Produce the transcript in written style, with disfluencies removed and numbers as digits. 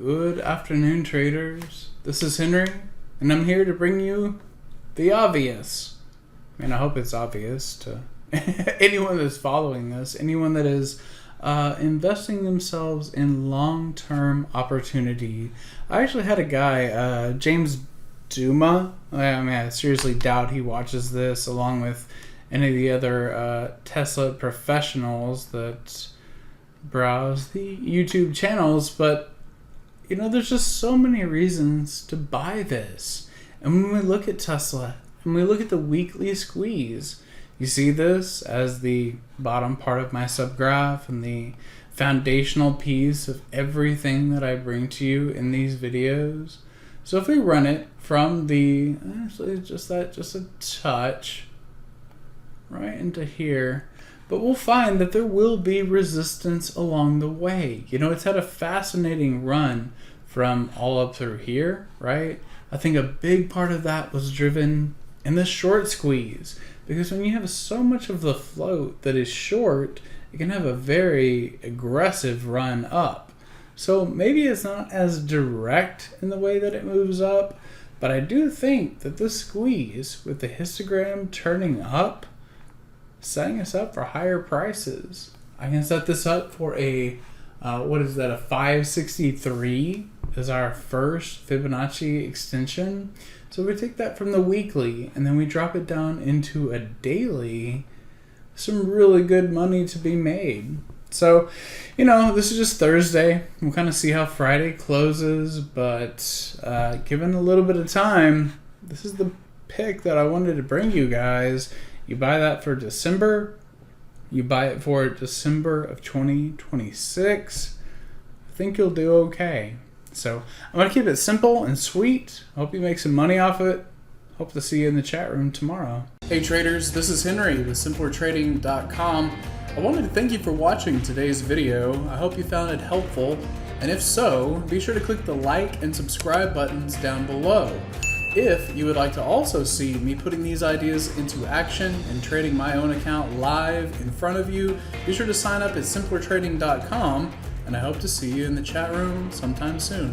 Good afternoon, traders. This is Henry, and I'm here to bring you the obvious. I mean, I hope it's obvious to anyone that's following this, anyone that is investing themselves in long-term opportunity. I actually had a guy, James Duma. I mean, I seriously doubt he watches this, along with any of the other Tesla professionals that browse the YouTube channels, but you know, there's just so many reasons to buy this. And when we look at Tesla, and we look at the weekly squeeze, you see this as the bottom part of my subgraph and the foundational piece of everything that I bring to you in these videos. So if we run it from the, actually just a touch right into here, but we'll find that there will be resistance along the way. You know, it's had a fascinating run from all up through here, right? I think a big part of that was driven in the short squeeze, because when you have so much of the float that is short, it can have a very aggressive run up. So maybe it's not as direct in the way that it moves up, but I do think that this squeeze with the histogram turning up, setting us up for higher prices. I can set this up for a, what is that, a 563 is our first Fibonacci extension. So we take that from the weekly and then we drop it down into a daily, some really good money to be made. So, you know, this is just Thursday. We'll kind of see how Friday closes, but given a little bit of time, this is the pick that I wanted to bring you guys. You buy that for December. You buy it for December of 2026. I think you'll do okay. So I'm going to keep it simple and sweet. Hope you make some money off it. Hope to see you in the chat room tomorrow. Hey traders, this is Henry with simplertrading.com. I wanted to thank you for watching today's video. I hope you found it helpful. And if so, be sure to click the like and subscribe buttons down below. If you would like to also see me putting these ideas into action and trading my own account live in front of you, be sure to sign up at simplertrading.com, and I hope to see you in the chat room sometime soon.